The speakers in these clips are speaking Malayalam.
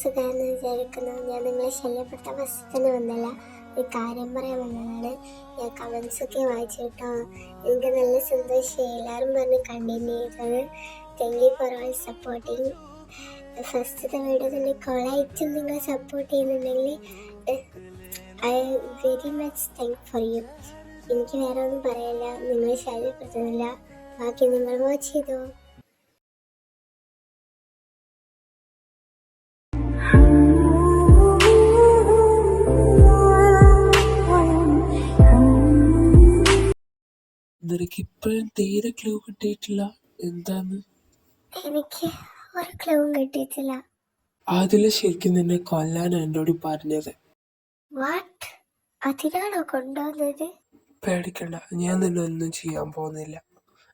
സുഖമെന്ന് വിചാരിക്കുന്നു. ഞാൻ നിങ്ങളെ ശല്യപ്പെടുത്താൻ ഫസ്റ്റ് വന്നല്ല, ഒരു കാര്യം പറയാൻ വന്നതാണ്. ഞാൻ കമൻസൊക്കെ വായിച്ചു കേട്ടോ. എനിക്ക് നല്ല സന്തോഷമായി. എല്ലാവരും പറഞ്ഞ് കണ്ടിന്യൂ ചെയ്തത്. Thank you for all supporting. ഫസ്റ്റത്തെ വീഡിയോ തന്നെ കൊളായിട്ടും നിങ്ങൾ സപ്പോർട്ട് ചെയ്യുന്നുണ്ടെങ്കിൽ I very much thank for you. എനിക്ക് വേറെ ഒന്നും പറയാനില്ല, നിങ്ങളെ ശല്യപ്പെടുത്തുന്നില്ല. ബാക്കി നിങ്ങൾ വാച്ച് ചെയ്തോ. നിനക്ക് ഇപ്പോഴും തീരെ ക്ലൂ കിട്ടിയിട്ടില്ല എന്താന്ന്? എനിക്ക് ഒരു ക്ലൂവും കിട്ടിയിട്ടില്ല. അതില് ശരിക്കും നിന്നെ കൊല്ലാൻ എന്നോട് പറഞ്ഞത്. വാട്ട്? അതിനാണോ കൊണ്ടുവന്നത്? പേടിക്കണ്ട, ഞാൻ നിന്നെ ഒന്നും ചെയ്യാൻ പോകുന്നില്ല.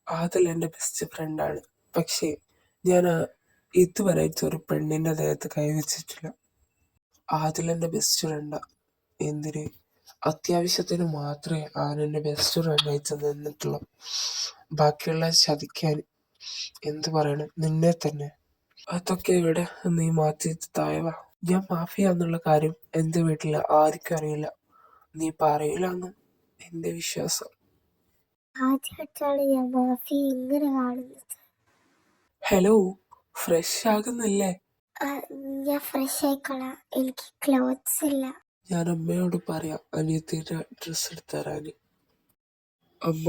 ആദിൽ എൻ്റെ ബെസ്റ്റ് ഫ്രണ്ടാണ്. പക്ഷേ ഞാൻ ഇതുവരെ ഒരു പെണ്ണിൻ്റെ ദേഹത്ത് കൈവച്ചിട്ടില്ല. ആദിൽ എൻ്റെ ബെസ്റ്റ് ഫ്രണ്ടാ. എന്തിന്? അത്യാവശ്യത്തിന് മാത്രമേ അവൻ എൻ്റെ ബെസ്റ്റ് ഫ്രണ്ടായിട്ട് നിന്നിട്ടുള്ളൂ. ബാക്കിയുള്ള ചതിക്കാൻ എന്ത് പറയണം, നിന്നെ തന്നെ. അതൊക്കെ ഇവിടെ നീ മാറ്റി തായവ. ഞാൻ മാഫിയാന്നുള്ള കാര്യം എൻ്റെ വീട്ടിൽ ആർക്കും അറിയില്ല. നീ പറയില്ലെന്ന് എൻ്റെ വിശ്വാസം. ആദ്യമായിട്ടാണ് ഞാൻ മാഫി ഇങ്ങനെ കാണുന്നത്. ഹലോ, ഫ്രഷ് ആകുന്നില്ലേ? ഞാൻ ഫ്രഷ് ആയിക്കോളാം, എനിക്ക് ക്ലോത്ത്സ് ഇല്ല. ഞാൻ അമ്മയോട് പറയാം അനിയത്തിയുടെ ഡ്രസ്സ് എടുത്തരാന്. അമ്മ,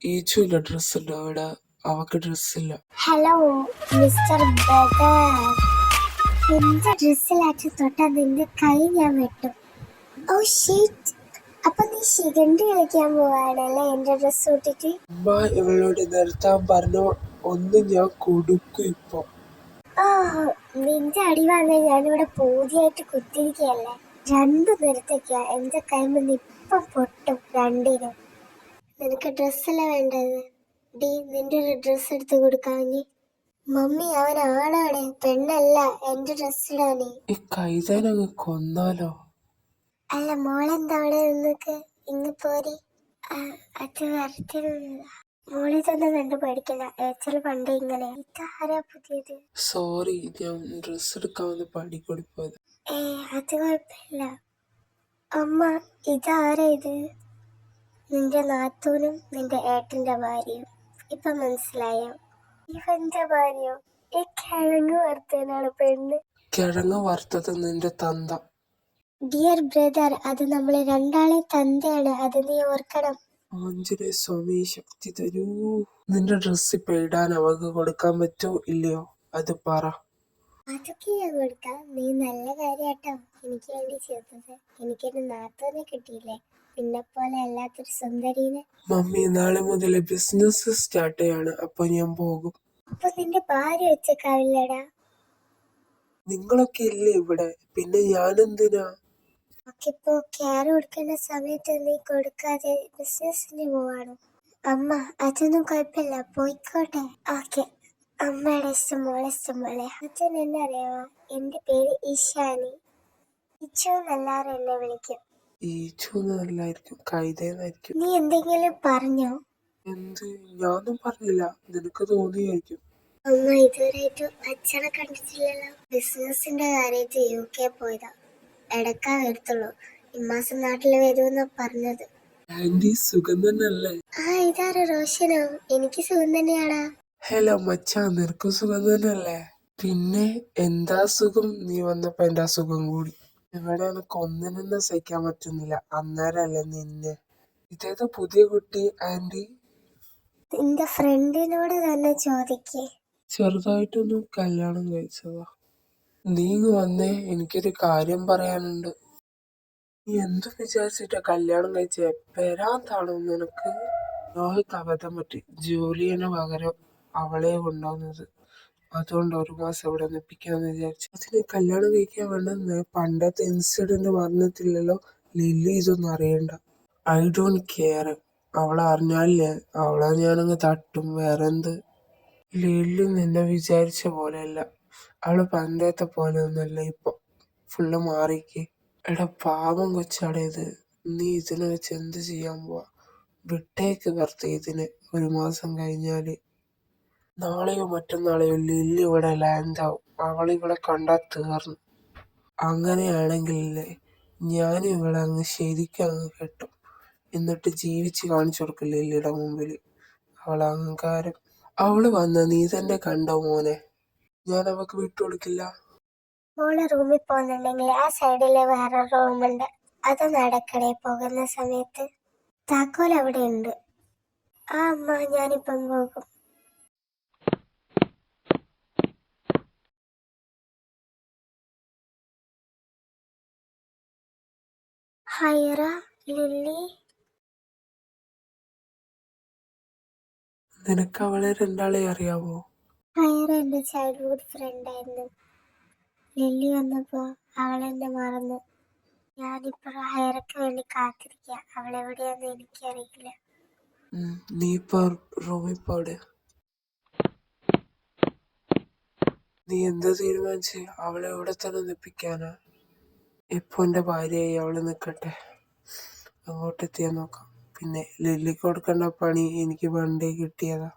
ഈച്ചുവിൻ്റെ ഡ്രസ്സ് ഉണ്ട് അവിടെ, അവക്ക് ഡ്രസ്സില്ല. ഹലോ മിസ്റ്റർ ബ്രദർ, എന്റെ ഡ്രസ്സിലാക്കി തൊട്ടാ നിന്റെ കൈ ഞാൻ വെട്ടും. ഓ ഷീറ്റ്, അപ്പൊ നീ ശിഖണ്ഡി കളിക്കാൻ പോവാണല്ലേ എന്റെ ഡ്രസ് ഇട്ടിട്ട്? അമ്മ ഇവളോട് നിർത്താൻ പറഞ്ഞു. ഒന്ന് ഞാൻ കൊടുക്കും ഇപ്പൊ. ഓഹോ, നിന്റെ അടി വാങ്ങാൻ ഞാനിവിടെ പൂതിയായിട്ട് കുത്തിരിക്കയല്ലേ. രണ്ടു നിർത്തിക്ക, എന്റെ കൈമന്ന് ഇപ്പം പൊട്ടും രണ്ടിനും. നിനക്ക് ഡ്രസ്സല്ല വേണ്ടത്? ഡി, നിന്റെ ഒരു ഡ്രസ്സ് എടുത്ത് കൊടുക്കാഞ്ഞി. മമ്മി, അവൻ ആണാണ്, പെണ്ണല്ല. എന്റെ ഡ്രസ് ഇടാനേ. ഈ കൈതാനങ്ങ് കൊന്നാലോ? അല്ല, മോളെന്താ അവിടെ നിന്നൊക്കെ ഇങ്ങ് പോരി. അത് വരത്തില്ല. മോളിതൊന്നും കണ്ടു പേടിക്കണ്ട, ഏച്ചൽ പണ്ട് ഇങ്ങനെ. ഇതാരാ പുതിയത്? സോറി, ഞാൻ ഡ്രസ് എടുക്കാൻ വന്ന് പണിക്കൂടി പോയത്. അത് കുഴപ്പമില്ല. അമ്മ, ഇതാരാ ഇത്? നിന്റെ നാത്തൂനും നിന്റെ ഏട്ടന്റെ ഭാര്യയും. ഇപ്പൊ മനസ്സിലായോ? ഇവന്റെ ഭാര്യയോ? ഈ കിഴങ്ങ് വറുത്തതിനാണ് പെണ്ണ്. കിഴങ്ങ് വറുത്തത് നിന്റെ തന്ത. ഡിയർ ബ്രദർ, അത് നമ്മളെ രണ്ടാളെ തന്തയാണ്, അത് നീ ഓർക്കണം. ആഞ്ജലേ സ്വാമി ശക്തി തരൂ. നിന്റെ ഡ്രസ് ഇപ്പൊ ഇടാൻ അവക്ക് കൊടുക്കാൻ പറ്റോ ഇല്ലയോ അത് പറ. അതൊക്കെ ഞാൻ കൊടുക്കാം. നീ നല്ല കാര്യാട്ടോ എനിക്ക് വേണ്ടി ചെയ്തത്. എനിക്കൊരു നാത്തോനെ കിട്ടിയില്ലേ, പിന്നെ പോലെ അല്ലാത്തൊരു സുന്ദരീനെ. മമ്മി, നാളെ മുതൽ ബിസിനസ് സ്റ്റാർട്ട് ചെയ്യാണ്, അപ്പൊ ഞാൻ പോകും. അപ്പൊ നിന്റെ ഭാര്യ വെച്ചേക്കാവില്ലടാ. നിങ്ങളൊക്കെ ഇല്ലേ ഇവിടെ, പിന്നെ ഞാനെന്തിനാ? ഇപ്പോ കെയർ കൊടുക്കേണ്ട സമയത്ത് നീ കൊടുക്കാതെ ബിസിനസിന് പോവാണോ? അമ്മ, അതൊന്നും കുഴപ്പമില്ല, പോയിക്കോട്ടെ. ഓക്കെ, അമ്മയുടെ ഇഷ്ടം മോളെ ഇഷ്ടം പോലെ. അച്ഛൻ എന്നെ അറിയാമോ? എന്റെ പേര് ഇഷാനി. ഇച്ചു എല്ലാരും എന്നെ വിളിക്കും. ഈച്ചൂന്നല്ലായിരിക്കും, കൈതേന്നായിരിക്കും. നീ എന്തെങ്കിലും പറഞ്ഞോ? എന്ത്? ഞാനൊന്നും പറഞ്ഞില്ല, നിനക്ക് തോന്നിയായിരിക്കും. അമ്മ, ഇതുവരെയായിട്ടും അച്ഛനെ കണ്ടിട്ടില്ലല്ലോ. ബിസിനസിന്റെ കാര്യമായിട്ട് UK പോയതാ, ഇടക്കാ വരത്തുള്ളൂ. ഇമ്മാസം നാട്ടില് വരുമെന്നാ പറഞ്ഞത്. ആന്റി സുഖം തന്നെയല്ലേ? ഇതാര് റോഷനോ? എനിക്ക് സുഖം തന്നെയാടാ. ഹലോ മച്ചാ, നിനക്ക് സുഖം തന്നെയല്ലേ? പിന്നെ എന്താ സുഖം? നീ വന്നപ്പോ എന്റെ അസുഖം കൂടി. ഇവിടെ എനിക്ക് ഒന്നിനെ സഹിക്കാൻ പറ്റുന്നില്ല, അന്നേരല്ലേ നിന്നെ. ഇതേതാ പുതിയ കുട്ടി ആന്റി? നിന്റെ ഫ്രണ്ടിനോട് തന്നെ ചോദിക്കേ. ചെറുതായിട്ടൊന്ന് കല്യാണം കഴിച്ചതാ. നീ വന്നേ, എനിക്കൊരു കാര്യം പറയാനുണ്ട്. നീ എന്ത് വിചാരിച്ചിട്ടാ കല്യാണം കഴിച്ചേ? പെരാന്താണോ നിനക്ക്? നോഹയ്ക്ക് അബദ്ധം പറ്റി, ജോലിന് പകരം അവളെ കൊണ്ടുവന്നത്. അതുകൊണ്ട് 1 മാസം ഇവിടെ നിപ്പിക്കാന്ന് വിചാരിച്ചു. അതിന് കല്യാണം കഴിക്കാൻ വേണ്ടെന്ന് പണ്ടത്തെ ഇൻസിഡന്റ് പറഞ്ഞിട്ടില്ലല്ലോ. ലില്ലി ഇതൊന്നും അറിയണ്ട. I don't care. അവളെ അറിഞ്ഞാലേ അവളെ ഞാനങ്ങ് തട്ടും, വേറെന്ത്. ലില്ലി നിന്നെ വിചാരിച്ച പോലെയല്ല, അവള് പണ്ടത്തെ പോലെ ഒന്നല്ല ഇപ്പൊ, ഫുള്ള് മാറിക്ക്. എടാ പാവം കൊച്ചാടെ ഇത്, നീ ഇതിനെ വെച്ച് എന്ത് ചെയ്യാൻ പോവാ? വിട്ടേക്ക് വെറുതെ ഇതിന്. 1 മാസം കഴിഞ്ഞാല്, നാളെയോ മറ്റന്നാളെയോ ലില്ലി ഇവിടെ ലാൻഡ് ആവും. അവളിവിടെ കണ്ടാ തീർന്നു. അങ്ങനെയാണെങ്കിലേ ഞാനും ഇവളെ അങ്ങ് ശരിക്കും അങ്ങ് കെട്ടും. എന്നിട്ട് ജീവിച്ച് കാണിച്ചു കൊടുക്കില്ല ലില്ലിയുടെ മുമ്പിൽ അവളെ അഹങ്കാരം. അവള് വന്ന നീ തന്നെ കണ്ടോ മോനെ, ഞാൻ അവക്ക് വിട്ടുകൊടുക്കില്ല. മോള് റൂമിൽ പോകുന്നുണ്ടെങ്കിൽ ആ സൈഡില് വേറെ റൂമുണ്ട്, അത് നടക്കണേ പോകുന്ന സമയത്ത്. താക്കോൽ അവിടെ ഉണ്ട്. ആ അമ്മ, ഞാനിപ്പം പോകും. ഹൈറ, ലില്ലി, നിനക്ക് അവളെ രണ്ടാളെ അറിയാവോ? ഹൈറ എൻ്റെ ചൈൽഡ്ഹുഡ് ഫ്രണ്ട് ആയിരുന്നു. ലില്ലി വന്നപ്പോ അവളെന്നെ മറന്നു. ഞാനിപ്പോ ഹൈറയ്ക്ക് വേണ്ടി കാത്തിരിക്കുക. അവളെവിടെയാന്ന് എനിക്കറിയില്ല. നീ ഇപ്പൊ റൂമിൽ പോടെ. നീ എന്താ തീരുമാനിച്ച്? അവളെ ഇവിടെ തന്നെ നിപ്പിക്കാനാ? ഇപ്പൊ എന്റെ ഭാര്യയായി അവള് നിക്കട്ടെ, അങ്ങോട്ടെത്തിയാ നോക്കാം. പിന്നെ ലില്ലിക്ക് കൊടുക്കേണ്ട പണി എനിക്ക് പണ്ടേ കിട്ടിയതാ.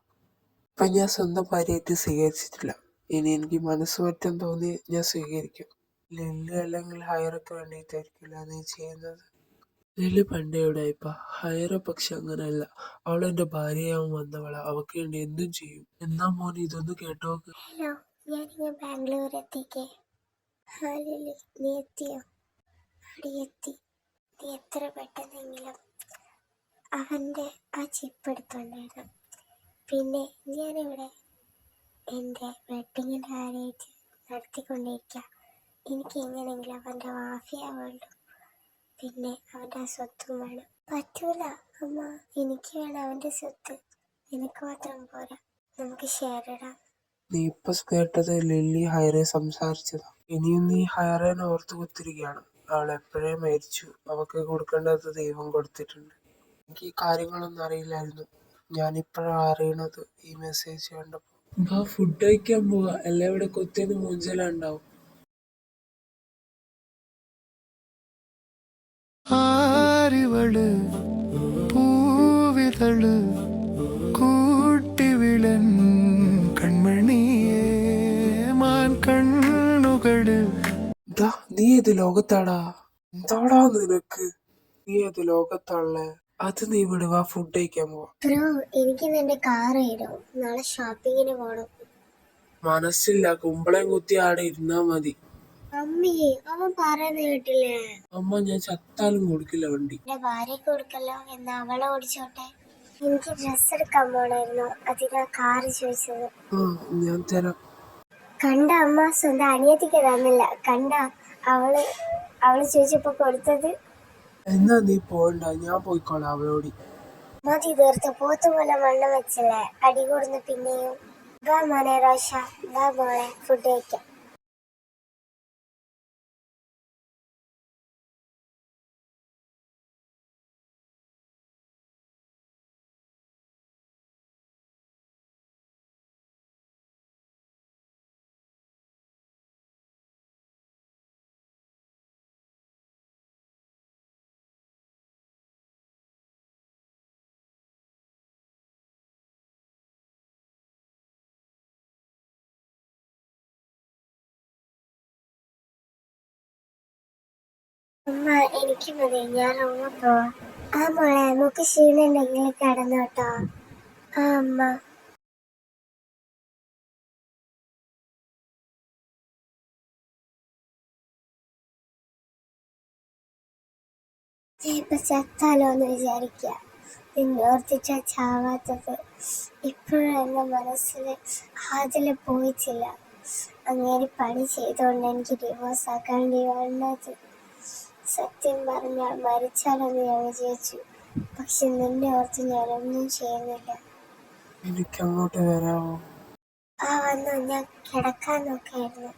ഇപ്പൊ ഞാൻ സ്വന്തം ഭാര്യയായിട്ട് സ്വീകരിച്ചിട്ടില്ല. ഇനി എനിക്ക് മനസ്സുമാറ്റം തോന്നി ഞാൻ സ്വീകരിക്കും. ലില്ലി അല്ലെങ്കിൽ ഹൈറയ്ക്ക് വേണ്ടിയിട്ടായിരിക്കില്ല നീ ചെയ്യുന്നത്. ലില്ലി പണ്ടേ ഇവിടെയിപ്പ ഹൈറ പക്ഷെ അങ്ങനെയല്ല. അവളെന്റെ ഭാര്യയാവും വന്നവളാ. അവക്ക് വേണ്ടി എന്തും ചെയ്യും. എന്നാ മോനെ ഇതൊന്ന് കേട്ടോ. ഹലോ, ഞാനിങ്ങ് ബാംഗ്ലൂർ എത്തിക്കേ. ഹാ ലില്ലി, നീ എത്തിയോ? അവിടെ എത്തി. നീ എത്ര പെട്ടെന്നെങ്കിലും അവൻ്റെ ആ ചിപ്പ് എടുത്തോണ്ടായിരുന്നു. പിന്നെ ഞാനിവിടെ എൻ്റെ വെഡിങ്ങിൻ്റെ കാര്യമായിട്ട് നടത്തിക്കൊണ്ടിരിക്കുക. എനിക്ക് എങ്ങനെയെങ്കിലും അവൻ്റെ മാഫിയാവുള്ളൂ. പിന്നെ അവൻ്റെ ആ സ്വത്തും വേണം. പറ്റൂല അമ്മ, എനിക്ക് വേണം അവൻ്റെ സ്വത്ത്. നിനക്ക് മാത്രം പോരാ, നമുക്ക് ഷെയർ ഇടാം. നീ ഇപ്പൊ കേട്ടത് ലില്ലി ഹൈറെ സംസാരിച്ചതാ. ഇനിയും നീ ഹൈറേനെ ഓർത്ത് കുത്തിരിക്കുകയാണ്. അവൾ എപ്പോഴേ മരിച്ചു. അവക്ക് കൊടുക്കേണ്ടത് ദൈവം കൊടുത്തിട്ടുണ്ട്. എനിക്ക് ഈ കാര്യങ്ങളൊന്നും അറിയില്ലായിരുന്നു. ഞാനിപ്പോഴാണ് അറിയണത് ഈ മെസ്സേജ് കണ്ടപ്പോ. ഫുഡ് കഴിക്കാൻ പോവാ. എല്ലാം ഇവിടെ കൊത്തിയെന്ന് മൂഞ്ചലുണ്ടാവും. ആരിവള് പൂവിതള് കൂട്ടിവിളൻ കൺമണിയേ മാൻ കണ്ണുകള്. നീ ഏത് ലോകത്താടാ? എന്താടാ നിനക്ക്? നീ ഏത് ലോകത്താണല്ലേ? അത് നീ വിടുവാ, ഫുഡ് കഴിക്കാൻ പോവാ. ബ്രോ, എനിക്ക് നിന്റെ കാർ തരും. നാളെ ഷോപ്പിങ്ങിന് പോണം. മനസ്സില്ല, കുമ്പളയും കുത്തി ആടെ ഇരുന്നാ മതി. അമ്മി, അവൻ പറയുന്ന കേട്ടില്ലേ? അമ്മ, ഞാൻ ചത്താലും കൊടുക്കില്ല വണ്ടി. എന്റെ ഭാര്യക്ക് കൊടുക്കല്ലോ, എന്നാ അവളെ ഓടിച്ചോട്ടെ. എനിക്ക് ഡ്രസ് എടുക്കാൻ പോണായിരുന്നു, അതിനാ കാറ് ചോദിച്ചത്. ഞാൻ തരാം. കണ്ട അമ്മ, സ്വന്തം അനിയത്തിക്ക് തന്നില്ല. കണ്ട അവള് ചോദിച്ചപ്പോ കൊടുത്തത്. എന്നാ നീ പോണ്ട, ഞാൻ പോയിക്കോളാം അവളോടി. മതി, തീർത്ത് പോത്ത് പോലെ വണ്ണം വെച്ചല്ലേ, അടി കൂടുന്നു പിന്നെയും. വാ മോനെ റോഷ, വാ മോളെ, ഫുഡ് കഴിക്കാം. അമ്മ, എനിക്ക് മതി, ഞാൻ റൂമിൽ പോവാ. ആ മോളെ, നമുക്ക് ക്ഷീണം ഉണ്ടെങ്കിൽ കിടന്നോട്ടോ. ആ അമ്മ. ഇപ്പൊ ചത്താലോ എന്ന് വിചാരിക്കുക. നിന്നോർത്തിട്ടാ ചാവാത്തത്. ഇപ്പോഴും എൻ്റെ മനസ്സിൽ അതിൽ പോയിട്ടില്ല. അങ്ങനെ പണി ചെയ്തുകൊണ്ട് എനിക്ക് ഡിവോഴ്സ് ആക്കാണ്ടി വന്നത്. സത്യം പറഞ്ഞാൽ മരിച്ചാലെന്ന് ഞാൻ വിചാരിച്ചു. പക്ഷെ നിന്നെ ഓർത്ത് ഞാനൊന്നും ചെയ്യുന്നില്ല. എനിക്ക് അങ്ങോട്ട് വരാമോ? ആ വന്നു, ഞാൻ കിടക്കാൻ നോക്കായിരുന്നു.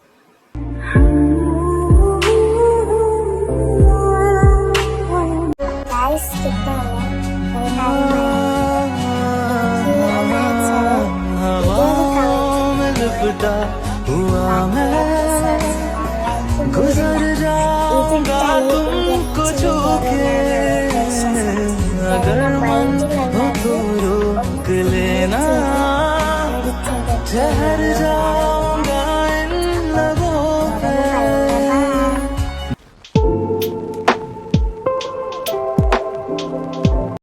गुजर जाऊंगा तुमको छू के, अगर मन हो तो रोक लेना।